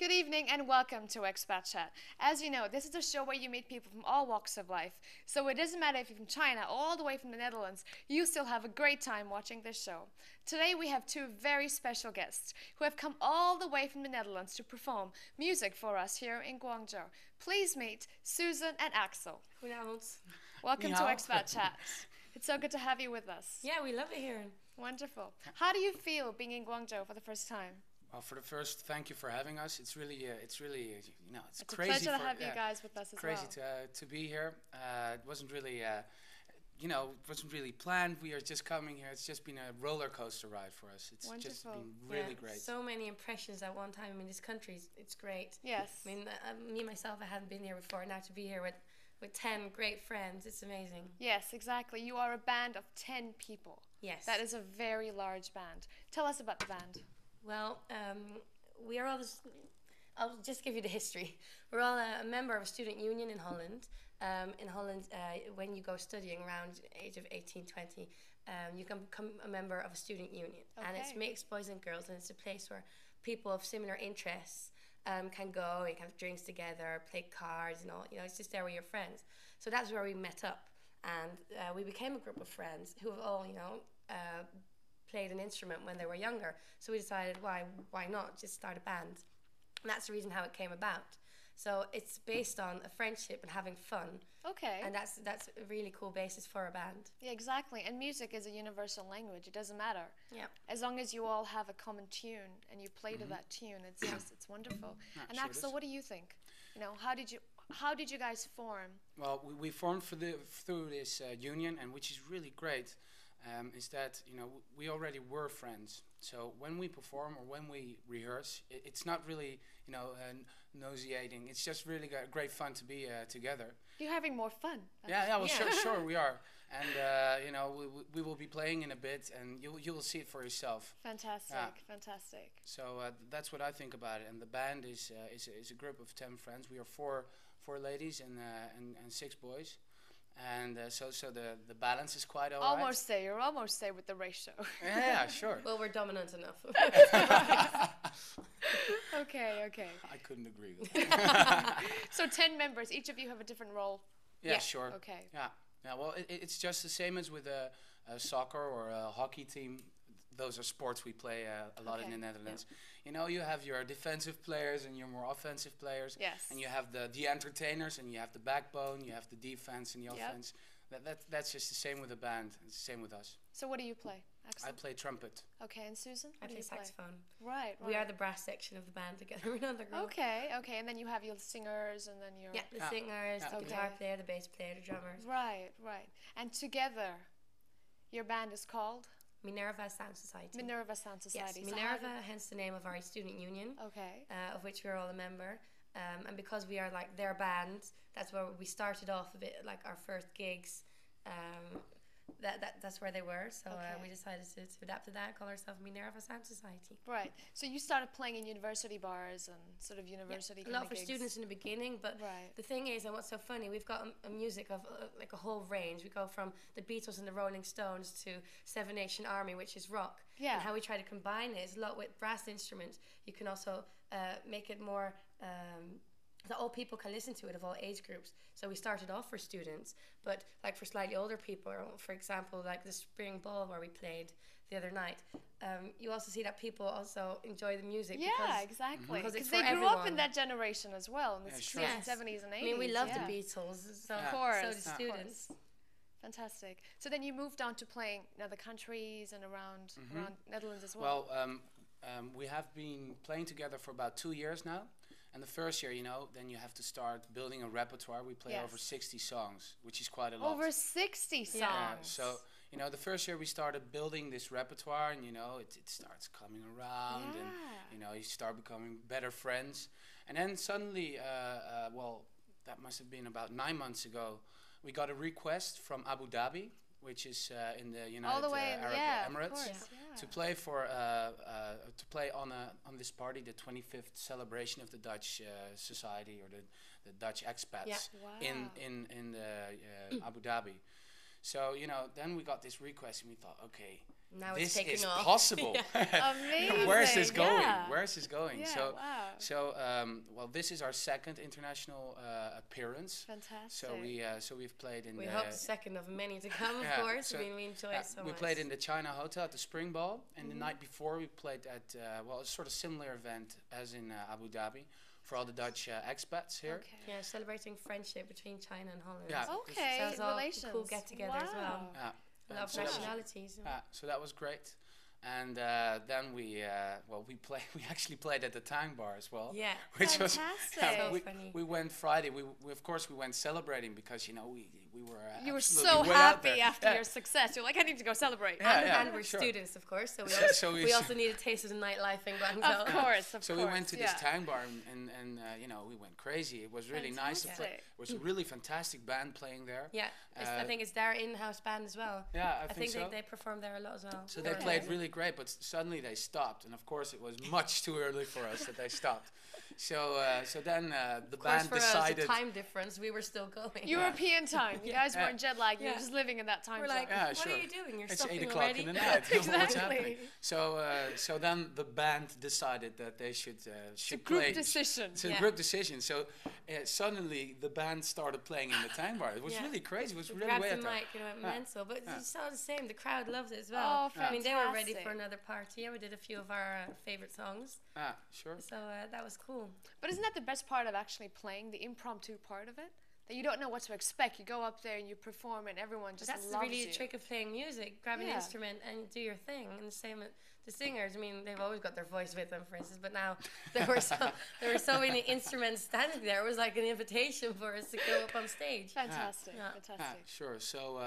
Good evening and welcome to Expat Chat. As you know, this is a show where you meet people from all walks of life. So it doesn't matter if you're from China or all the way from the Netherlands, you still have a great time watching this show. Today we have two very special guests who have come all the way from the Netherlands to perform music for us here in Guangzhou. Please meet Susan and Axel. Goedenavond. Welcome to Expat Chat. It's so good to have you with us. Yeah, we love it here. Wonderful. How do you feel being in Guangzhou for the first time? Well, for the first, thank you for having us. It's really, it's It's crazy. a pleasure to have you guys with us as well. Crazy to be here. It wasn't really, it wasn't really planned. We are just coming here. It's just been a roller coaster ride for us. It's just been really great. So many impressions at one time. I mean, this country, it's great. Yes. I mean, me myself, I hadn't been here before. Now to be here with 10 great friends, it's amazing. Yes, exactly. You are a band of 10 people. Yes. That is a very large band. Tell us about the band. Well, we are all this. I'll just give you the history. We're all a member of a student union in Holland. In Holland, when you go studying around the age of 18, 20, you can become a member of a student union. Okay. And it's mixed boys and girls, and it's a place where people of similar interests can go and have drinks together, play cards and all. You know, it's just there with your friends. So that's where we met up. And we became a group of friends who have all, played an instrument when they were younger. So we decided, why not just start a band? And that's the reason how it came about. So it's based on a friendship and having fun. Okay. And that's a really cool basis for a band. Yeah, exactly. And music is a universal language. It doesn't matter. Yeah. As long as you all have a common tune and you play to that tune, it's wonderful. And sure Axel, what do you think? You know, how did you guys form? Well, we formed through this union, and which is really great. Is that we already were friends. So when we perform or when we rehearse, it's not really nauseating. It's just really great fun to be together. You're having more fun. Yeah. Sure we are. And we will be playing in a bit, and you will see it for yourself. Fantastic. So that's what I think about it. And the band is a group of 10 friends. We are four ladies and 6 boys. And so the balance is quite all right. You're almost there with the ratio. Yeah, sure. Well, we're dominant enough. Okay. I couldn't agree with that. So 10 members, each of you have a different role? Yeah, sure. Okay. Yeah, well, it's just the same as with a soccer or a hockey team. Those are sports we play a lot in the Netherlands. Yeah. You have your defensive players and your more offensive players. Yes. And you have the entertainers, and you have the backbone, you have the defense and the offense. That's just the same with the band. It's the same with us. So what do you play, Axel? I play trumpet. Okay, and Susan? I play saxophone. Right. We are the brass section of the band together. We're not the group. Okay. And then you have your singers and then your... Yeah, the singers, the guitar player, the bass player, the drummers. Right. And together, your band is called? Minerva Sound Society. Minerva Sound Society. Yes, Minerva, hence the name of our student union. Okay. Of which we're all a member. And because we are like their band, that's where we started off a bit, like our first gigs. That's where they were. So we decided to adapt to that and call ourselves Minerva Sound Society. Right. So you started playing in university bars and sort of university a lot for students in the beginning, but the thing is, and what's so funny, we've got a music of like a whole range. We go from the Beatles and the Rolling Stones to Seven Nation Army, which is rock. Yeah. And how we try to combine it is a lot with brass instruments. You can also make it more... that all people can listen to it of all age groups. So we started off for students, but like for slightly older people, for example, like the Spring Ball where we played the other night, you also see that people also enjoy the music. Yeah, exactly. Because they grew everyone. up in that generation as well, in the 60s, 70s and 80s. I mean, we love the Beatles, so of course, so do students. Fantastic. So then you moved on to playing in other countries and around Netherlands as well. Well, we have been playing together for about 2 years now. And the first year, then you have to start building a repertoire. We play over 60 songs, which is quite a lot. Over 60 songs? Yeah, so, the first year we started building this repertoire, and, it starts coming around, and, you start becoming better friends. And then suddenly, that must have been about 9 months ago, we got a request from Abu Dhabi, which is in the United Arab Emirates, to play to play on this party, the 25th celebration of the Dutch society or the Dutch expats in Abu Dhabi. So then we got this request, and we thought, okay, Now it's this taking is off. possible. Amazing. Where is this going? Yeah. Where is this going? Yeah, So, wow. well, this is our second international appearance. Fantastic. So we've played in We the hope the second of many to come, of Yeah, course. so, I mean, we enjoy it so we much. played in the China Hotel at the Spring Ball, and the night before we played at well, a sort of similar event as in Abu Dhabi for all the Dutch expats here. Okay. Yeah, celebrating friendship between China and Holland. Yeah. Okay, So it was all relations. cool get-together as well. Yeah. A lot of So that was- nationalities. So that was great. And then we we actually played at the Tang Bar as well. Yeah. Which was Fantastic. So we, funny. we went Friday. We of course we went celebrating because we were You were absolutely so way out there. happy after Yeah. your success. You're like, I need to go celebrate. Yeah. And we're sure. students, of course, so we, So also, we- we also need a taste of the nightlife in Guangzhou. Of course, of So course. we went to yeah. this Tang Bar and we went crazy. It was really nice to play. Fantastic. It was a really fantastic band playing there. Yeah, I think it's their in-house band as well. Yeah, I think so. they perform there a lot as well. So they played really great, but suddenly they stopped, and of course it was much too early for us that they stopped. So then the Of course, band for decided. us, the time difference, we were still going. European time. You guys weren't jet lagged. You were Yeah. just living in that time We're zone. like, Yeah, what sure. are you doing? You're It's stopping 8 o'clock already? in the night. What's Exactly. happening? So then the band decided that they should It's a play. group decision. It's a Yeah. group decision. So suddenly the band started playing in the Tang Bar. It was Yeah. really crazy. It was We really grabbed way the out there. mic, went Yeah. mental. But Yeah. you saw the same. The crowd loved it as well. Oh, I mean, they were ready fantastic. for another party. And we did a few of our favorite songs. Ah, sure. So that was cool. But isn't that the best part of actually playing, the impromptu part of it? That you don't know what to expect. You go up there and you perform and everyone just That's loves really you. the trick of playing music. Grab an Yeah. instrument and do your thing. And the same with the singers. I mean, they've always got their voice with them, for instance. But now there were so many instruments standing there. It was like an invitation for us to go up on stage. Fantastic. Yeah. Fantastic. Sure. So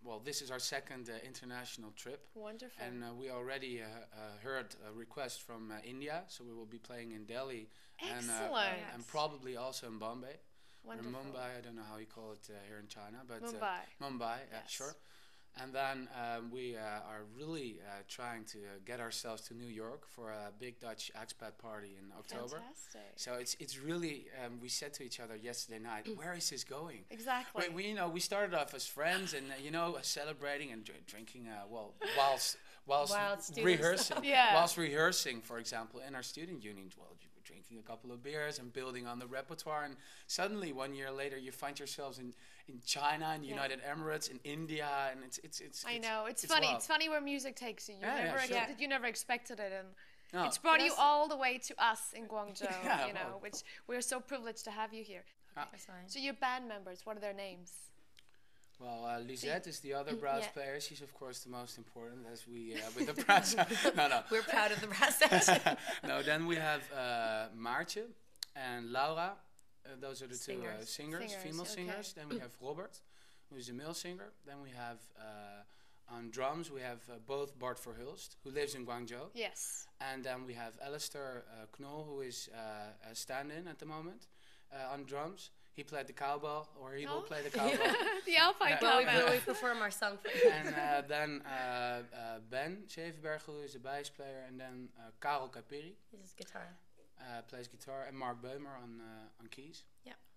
well, this is our second international trip. Wonderful. And we already heard a request from India, so we will be playing in Delhi Excellent. and probably also in Bombay. Wonderful. Or Mumbai, I don't know how you call it here in China, but Mumbai. Mumbai, yeah, Yes. sure. And then we are really trying to get ourselves to New York for a big Dutch expat party in October. Fantastic. So it's really we said to each other yesterday night, where is this going? Exactly. We started off as friends and celebrating and drinking whilst Wild students. rehearsing. Yeah. Whilst rehearsing, for example, in our student union, well, you were drinking a couple of beers and building on the repertoire, and suddenly 1 year later you find yourselves in China, in United Emirates, in India, and it's I know. It's funny. wild. It's funny where music takes you. Sure. You never expected it, and No. it's brought you Yes. all the way to us in Guangzhou. Yeah, you know, well. which we're so privileged to have you here. That's fine. So your band members, what are their names? Well, Lisette is the other brass Yeah. player. She's of course the most important, as we with the brass. No. We're proud of the brass section. No, then we have Maartje and Laura. Those are the two Singers. singers, female okay. singers. Then we have Robert, who is a male singer. Then we have on drums we have both Bart Verhulst, who lives in Guangzhou, Yes. and then we have Alistair Knoll, who is a stand-in at the moment on drums. He played the cowbell, or he will play the cowbell. The Alpine Yeah. Well, Cowbell. we perform our song for you. And then Ben Schevenberg, who is a bass player, and then Karel Capiri This is guitar. plays guitar, and Mark Beumer on keys.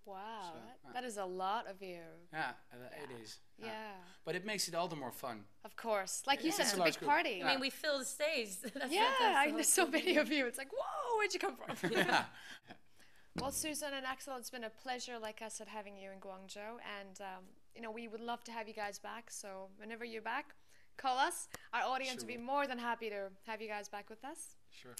Wow, So, that is a lot of you. Yeah, it is. Yeah, But it makes it all the more fun. of course. Like you Yeah. said, It's it's a a large big group. party. I mean, we fill the stage. That's Yeah, the there's so whole many thing. of you. It's like, whoa, where'd you come from? Yeah. Well, Susan and Axel, it's been a pleasure, like I said, having you in Guangzhou. And, we would love to have you guys back. So whenever you're back, call us. Our audience Sure. would be more than happy to have you guys back with us. Sure.